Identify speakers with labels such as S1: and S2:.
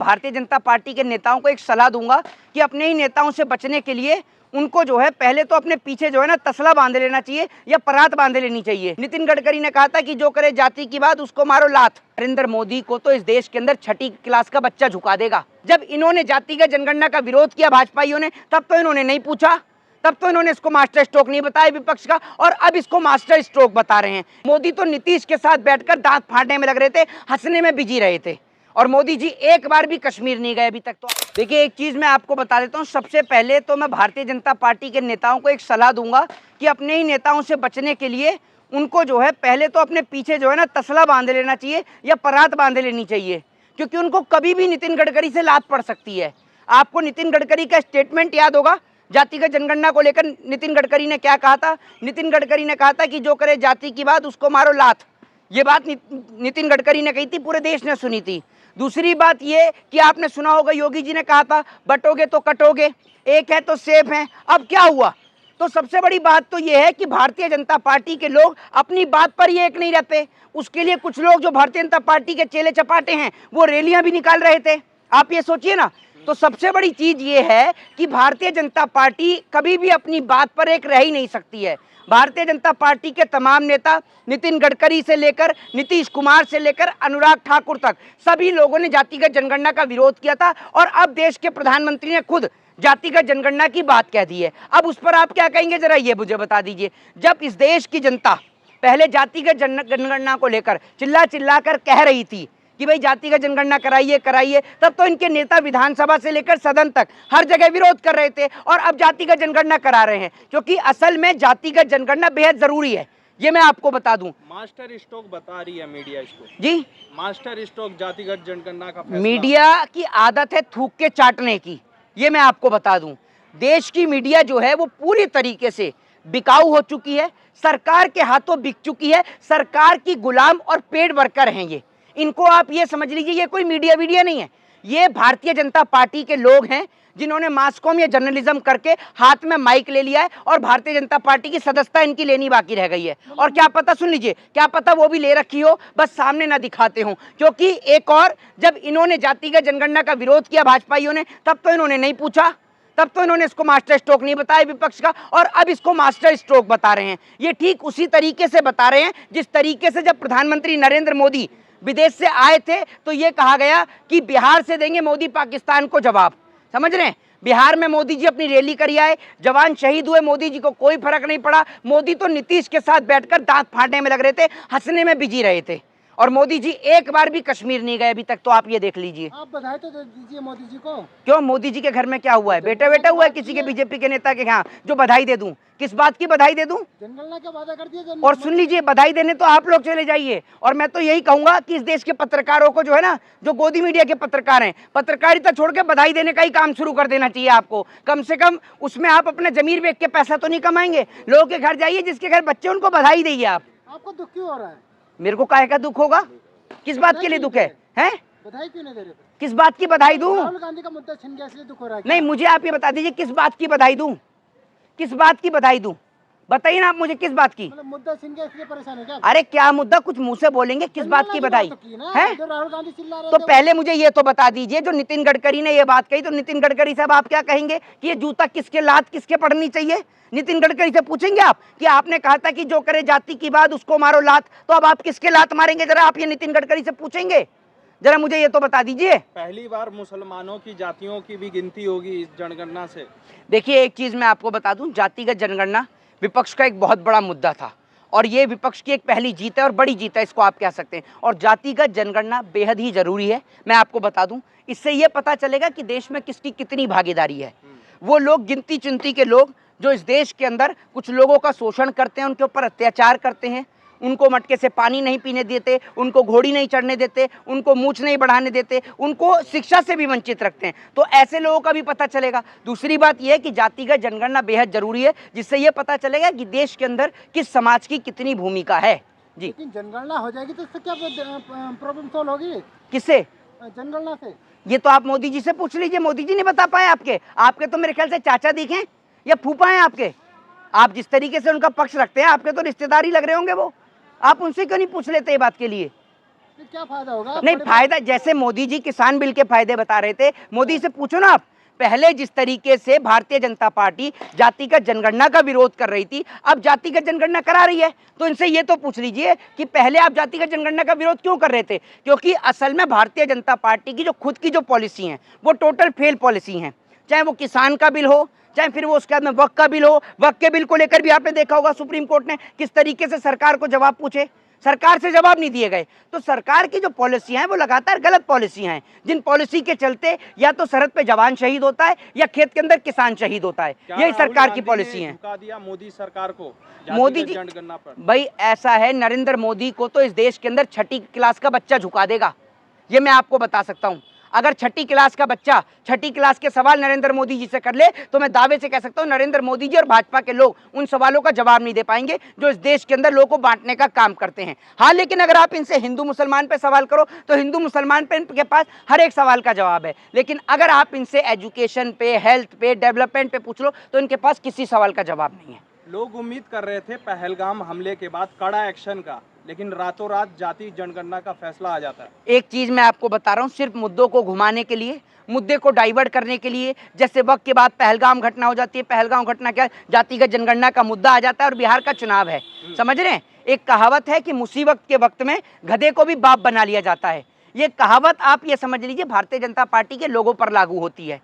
S1: Bharatiya Janata party के नेताओं को एक सलाह दूंगा कि अपने ही नेताओं से बचने के लिए उनको जो है पहले तो अपने पीछे जो है ना तसला बांध लेना चाहिए या परात बांध लेनी चाहिए। नितिन गडकरी ने कहा था कि जो करे जाति की बात उसको मारो लात। नरेंद्र मोदी को तो इस देश के अंदर छठी क्लास का बच्चा झुका देगा। जब इन्होंने जातिगत जनगणना का विरोध किया भाजपाइयों ने, तब तो इन्होंने नहीं पूछा, तब तो इन्होंने इसको मास्टर स्ट्रोक नहीं बताया विपक्ष का, और अब इसको मास्टर स्ट्रोक बता रहे हैं। मोदी तो नीतीश के साथ बैठकर दांत फाड़ने में लग रहे थे, हंसने में बिजी रहे थे, और मोदी जी एक बार भी कश्मीर नहीं गए अभी तक। तो देखिए एक चीज मैं आपको बता देता हूँ, सबसे पहले तो मैं भारतीय जनता पार्टी के नेताओं को एक सलाह दूंगा कि अपने ही नेताओं से बचने के लिए उनको जो है पहले तो अपने पीछे जो है ना तसला बांध लेना चाहिए या परात बांध लेनी चाहिए, क्योंकि उनको कभी भी नितिन गडकरी से लात पड़ सकती है। आपको नितिन गडकरी का स्टेटमेंट याद होगा जातिगत जनगणना को लेकर। नितिन गडकरी ने क्या कहा था? नितिन गडकरी ने कहा था कि जो करे जाति की बात उसको मारो लात। ये बात नितिन गडकरी ने कही थी, पूरे देश ने सुनी थी। दूसरी बात ये कि आपने सुना होगा योगी जी ने कहा था बटोगे तो कटोगे, एक है तो सेफ है। अब क्या हुआ? तो सबसे बड़ी बात तो ये है कि भारतीय जनता पार्टी के लोग अपनी बात पर ही एक नहीं रहते। उसके लिए कुछ लोग जो भारतीय जनता पार्टी के चेले चपाटे हैं वो रैलियां भी निकाल रहे थे। आप ये सोचिए ना। तो सबसे बड़ी चीज ये है कि भारतीय जनता पार्टी कभी भी अपनी बात पर एक रह ही नहीं सकती है। भारतीय जनता पार्टी के तमाम नेता, नितिन गडकरी से लेकर नीतीश कुमार से लेकर अनुराग ठाकुर तक, सभी लोगों ने जातिगत जनगणना का विरोध किया था, और अब देश के प्रधानमंत्री ने खुद जातिगत जनगणना की बात कह दी है। अब उस पर आप क्या कहेंगे, जरा ये मुझे बता दीजिए। जब इस देश की जनता पहले जातिगत जनगणना को लेकर चिल्ला चिल्ला कर कह रही थी कि भाई जातिगत जनगणना कराइए कराइए, तब तो इनके नेता विधानसभा से लेकर सदन तक हर जगह विरोध कर रहे थे, और अब जातिगत जनगणना करा रहे हैं, क्योंकि असल में जातिगत जनगणना बेहद जरूरी है। ये मैं आपको बता दूं।
S2: मास्टर स्ट्रोक बता रही है मीडिया इसको।
S1: जी,
S2: मास्टर स्ट्रोक जातिगत जनगणना का फैसला।
S1: मीडिया की आदत है थूक के चाटने की, ये मैं आपको बता दूं। देश की मीडिया जो है वो पूरी तरीके से बिकाऊ हो चुकी है, सरकार के हाथों बिक चुकी है, सरकार की गुलाम और पेड वर्कर हैं ये। इनको आप ये समझ लीजिए, ये कोई मीडिया नहीं है, ये भारतीय जनता पार्टी के लोग हैं जिन्होंने मास कॉम या जर्नलिज्म करके हाथ में माइक ले लिया है, और भारतीय जनता पार्टी की सदस्यता इनकी लेनी बाकी रह गई है। और क्या पता, सुन लीजिए, क्या पता वो भी ले रखी हो, बस सामने ना दिखाते हो। क्योंकि एक और, जब इन्होंने जातिगत जनगणना का विरोध किया भाजपाइयों ने, तब तो इन्होंने नहीं पूछा, तब तो इन्होंने इसको मास्टर स्ट्रोक नहीं बताया विपक्ष का, और अब इसको मास्टर स्ट्रोक बता रहे हैं। ये ठीक उसी तरीके से बता रहे हैं जिस तरीके से जब प्रधानमंत्री नरेंद्र मोदी विदेश से आए थे तो ये कहा गया कि बिहार से देंगे मोदी पाकिस्तान को जवाब। समझ रहे हैं? बिहार में मोदी जी अपनी रैली करी आए, जवान शहीद हुए, मोदी जी को कोई फर्क नहीं पड़ा। मोदी तो नीतीश के साथ बैठकर दांत फाड़ने में लग रहे थे, हंसने में बिजी रहे थे, और मोदी जी एक बार भी कश्मीर नहीं गए अभी तक। तो आप ये देख लीजिए।
S3: आप बधाई तो दे दीजिए मोदी जी को।
S1: क्यों? मोदी जी के घर में क्या हुआ है? बेटा हुआ है किसी के बीजेपी के नेता के यहाँ जो बधाई दे दूं? किस बात की बधाई दे दूं?
S3: जनगणना का वादा कर दिया।
S1: और सुन लीजिए, बधाई देने तो आप लोग चले जाइए, और मैं तो यही कहूंगा कि इस देश के पत्रकारों को जो है ना, जो गोदी मीडिया के पत्रकार हैं, पत्रकारिता छोड़ के बधाई देने का ही काम शुरू कर देना चाहिए आपको। कम से कम उसमें आप अपना जमीर बेच के पैसा तो नहीं कमाएंगे। लोगों के घर जाइए, जिसके घर बच्चे उनको बधाई दइए आप।
S3: आपको दुख क्यों हो रहा है?
S1: मेरे को काहे का दुख होगा? किस बात के लिए दुख है? हैं?
S3: बधाई क्यों नहीं दे रहे?
S1: किस बात की बधाई दूं?
S3: राहुल गांधी का मुद्दा छिन गया इसलिए दुख हो रहा है?
S1: नहीं, मुझे आप ये बता दीजिए किस बात की बधाई दूं? किस बात की बधाई दूं? बताइए ना आप मुझे, किस बात की?
S3: मतलब मुद्दा छिन गया इसलिए परेशान है क्या?
S1: अरे क्या मुद्दा, कुछ मुंह से बोलेंगे, किस बात की बधाई है?
S3: राहुल गांधी चिल्ला रहे
S1: तो
S3: थे।
S1: पहले मुझे ये तो बता दीजिए, जो नितिन गडकरी ने ये बात कही, तो नितिन गडकरी साहब आप क्या कहेंगे कि ये जूता किसके, लात किसके पड़नी चाहिए? नितिन गडकरी से पूछेंगे आप कि आपने कहा था कि जो करे जाति की बात उसको मारो लात, तो अब आप किसके लात मारेंगे? जरा आप ये नितिन गडकरी से पूछेंगे? जरा मुझे ये तो बता दीजिए।
S2: पहली बार मुसलमानों की जातियों की भी गिनती होगी इस जनगणना से।
S1: देखिए एक चीज मैं आपको बता दूं, जातिगत जनगणना विपक्ष का एक बहुत बड़ा मुद्दा था, और ये विपक्ष की एक पहली जीत है, और बड़ी जीत है, इसको आप कह सकते हैं। और जातिगत जनगणना बेहद ही जरूरी है। मैं आपको बता दूं, इससे ये पता चलेगा कि देश में किसकी कितनी भागीदारी है। वो लोग, गिनती चुनती के लोग, जो इस देश के अंदर कुछ लोगों का शोषण करते हैं, उनके ऊपर अत्याचार करते हैं, उनको मटके से पानी नहीं पीने देते, उनको घोड़ी नहीं चढ़ने देते, उनको मूछ नहीं बढ़ाने देते, उनको शिक्षा से भी वंचित रखते हैं, तो ऐसे लोगों का भी पता चलेगा। दूसरी बात यह है कि जातिगत जनगणना बेहद जरूरी है, जिससे यह पता चलेगा कि देश के अंदर किस समाज की कितनी भूमिका है। जी,
S3: लेकिन जनगणना हो जाएगी तो इससे क्या प्रॉब्लम सॉल्व होगी?
S1: किससे?
S3: जनगणना से।
S1: ये तो आप मोदी जी से पूछ लीजिए, मोदी जी नहीं बता पाए आपके तो मेरे ख्याल से चाचा दिखे या फूफा हैं आपके। आप जिस तरीके से उनका पक्ष रखते हैं, आपके तो रिश्तेदार ही लग रहे होंगे वो। आप उनसे क्यों नहीं पूछ लेते ये बात के लिए?
S3: तो क्या फायदा होगा?
S1: नहीं फायदा, जैसे मोदी जी किसान बिल के फायदे बता रहे थे, मोदी से पूछो ना आप, पहले जिस तरीके से भारतीय जनता पार्टी जातिगत जनगणना का विरोध कर रही थी, अब जातिगत जनगणना करा रही है, तो इनसे ये तो पूछ लीजिए कि पहले आप जातिगत जनगणना का विरोध क्यों कर रहे थे? क्योंकि असल में भारतीय जनता पार्टी की जो खुद की जो पॉलिसी है वो टोटल फेल पॉलिसी है, चाहे वो किसान का बिल हो, चाहे फिर वो उसके बाद में वक्फ का बिल हो। वक्फ के बिल को लेकर भी आपने देखा होगा सुप्रीम कोर्ट ने किस तरीके से सरकार को जवाब पूछे, सरकार से जवाब नहीं दिए गए। तो सरकार की जो पॉलिसियां हैं वो लगातार गलत पॉलिसियां हैं, जिन पॉलिसी के चलते या तो सरहद पे जवान शहीद होता है या खेत के अंदर किसान शहीद होता है।
S2: क्या
S1: यही
S2: राहुल
S1: सरकार की
S2: गांधी
S1: पॉलिसी
S2: ने
S1: है।
S2: झुका दिया मोदी सरकार को
S1: मोदी
S2: जातिगत
S1: जी,
S2: जनगणना पर?
S1: भाई ऐसा है, नरेंद्र मोदी को तो इस देश के अंदर छठी क्लास का बच्चा झुका देगा, ये मैं आपको बता सकता हूं। अगर छठी क्लास का बच्चा छठी क्लास के सवाल नरेंद्र मोदी जी से कर ले तो मैं दावे से कह सकता हूं नरेंद्र मोदी जी और भाजपा के लोग उन सवालों का जवाब नहीं दे पाएंगे जो इस देश के अंदर लोगों को बांटने का काम करते हैं। हाँ, लेकिन अगर आप इनसे हिंदू मुसलमान पे सवाल करो तो हिंदू मुसलमान पे इनके पास हर एक सवाल का जवाब है, लेकिन अगर आप इनसे एजुकेशन पे, हेल्थ पे, डेवलपमेंट पे पूछ लो तो इनके पास किसी सवाल का जवाब नहीं है।
S2: लोग उम्मीद कर रहे थे पहलगाम हमले के बाद कड़ा एक्शन का, लेकिन रातों रात जाति जनगणना का फैसला आ जाता है।
S1: एक चीज मैं आपको बता रहा हूं, सिर्फ मुद्दों को घुमाने के लिए, मुद्दे को डाइवर्ट करने के लिए, जैसे वक्त के बाद पहलगाम घटना हो जाती है, पहलगाम घटना क्या, जातिगत जनगणना का मुद्दा आ जाता है और बिहार का चुनाव है, समझ रहे हैं? एक कहावत है कि मुसीबत के वक्त में गधे को भी बाप बना लिया जाता है। ये कहावत आप ये समझ लीजिए भारतीय जनता पार्टी के लोगों पर लागू होती है।